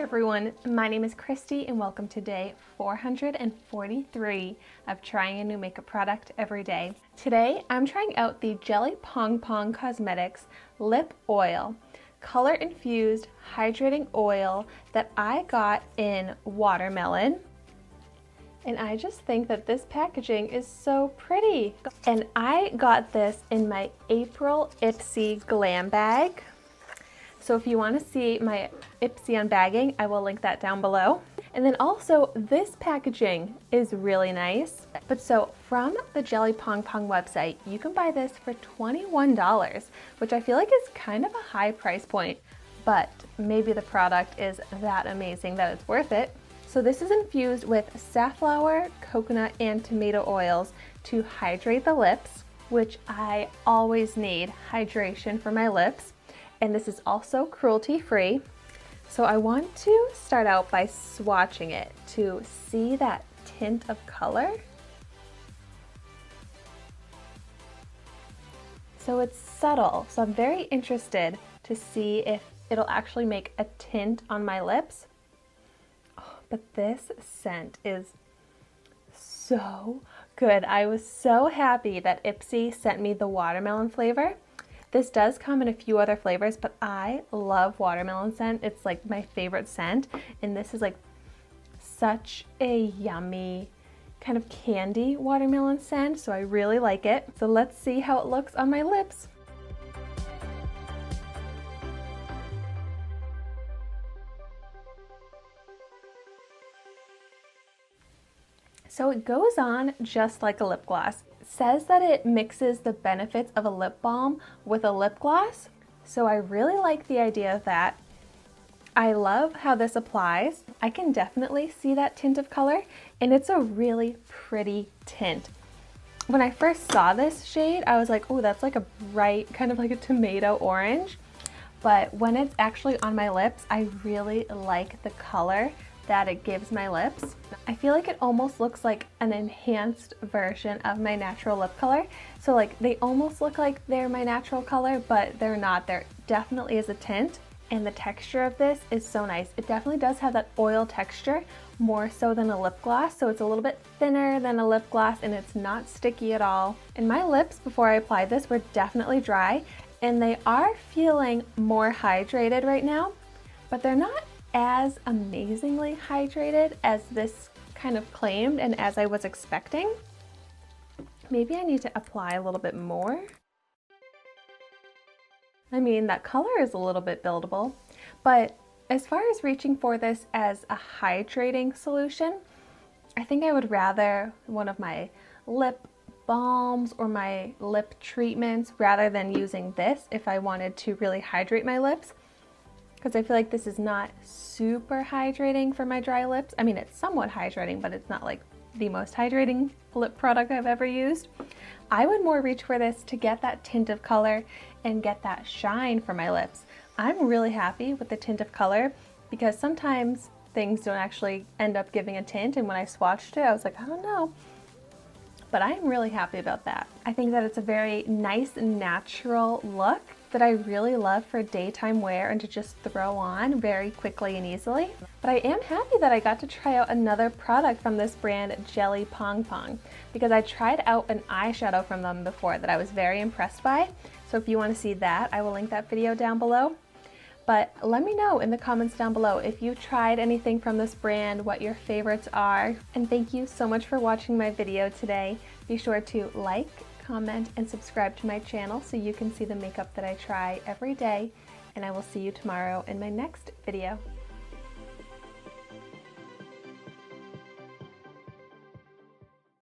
everyone, my name is Christy and welcome to day 443 of trying a new makeup product every day. Today I'm trying out the Jelly Pong Pong Cosmetics Lip Oil, color infused hydrating oil that I got in watermelon. And I just think that this packaging is so pretty. And I got this in my April Ipsy glam bag. So if you want to see my Ipsy unbagging, I will link that down below. And then also this packaging is really nice. But so from the Jelly Pong Pong website, you can buy this for $21, which I feel like is kind of a high price point, but maybe the product is that amazing that it's worth it. So this is infused with safflower, coconut, and tomato oils to hydrate the lips, which I always need hydration for my lips. And this is also cruelty free. So I want to start out by swatching it to see that tint of color. So it's subtle, so I'm very interested to see if it'll actually make a tint on my lips. But this scent is so good. I was so happy that Ipsy sent me the watermelon flavor. This does come in a few other flavors, but I love watermelon scent. It's like my favorite scent. And this is like such a yummy kind of candy watermelon scent. So I really like it. So let's see how it looks on my lips. So it goes on just like a lip gloss. It says that it mixes the benefits of a lip balm with a lip gloss. So I really like the idea of that. I love how this applies. I can definitely see that tint of color, and it's a really pretty tint. When I first saw this shade, I was like, oh, that's like a bright, kind of like a tomato orange. But when it's actually on my lips, I really like the color that it gives my lips. I feel like it almost looks like an enhanced version of my natural lip color. So like they almost look like they're my natural color, but they're not. There definitely is a tint, and the texture of this is so nice. It definitely does have that oil texture more so than a lip gloss. So it's a little bit thinner than a lip gloss and it's not sticky at all. And my lips before I applied this were definitely dry, and they are feeling more hydrated right now, but they're not as amazingly hydrated as this kind of claimed and as I was expecting. Maybe I need to apply a little bit more. I mean, that color is a little bit buildable, but as far as reaching for this as a hydrating solution, I think I would rather one of my lip balms or my lip treatments rather than using this if I wanted to really hydrate my lips. Because I feel like this is not super hydrating for my dry lips. I mean, it's somewhat hydrating, but it's not like the most hydrating lip product I've ever used. I would more reach for this to get that tint of color and get that shine for my lips. I'm really happy with the tint of color because sometimes things don't actually end up giving a tint, and when I swatched it, I was like, I don't know. But I'm really happy about that. I think that it's a very nice, natural look that I really love for daytime wear and to just throw on very quickly and easily. But I am happy that I got to try out another product from this brand, Jelly Pong Pong, because I tried out an eyeshadow from them before that I was very impressed by. So if you want to see that, I will link that video down below. But let me know in the comments down below if you tried anything from this brand, what your favorites are. And thank you so much for watching my video today. Be sure to like, comment, and subscribe to my channel so you can see the makeup that I try every day. And I will see you tomorrow in my next video.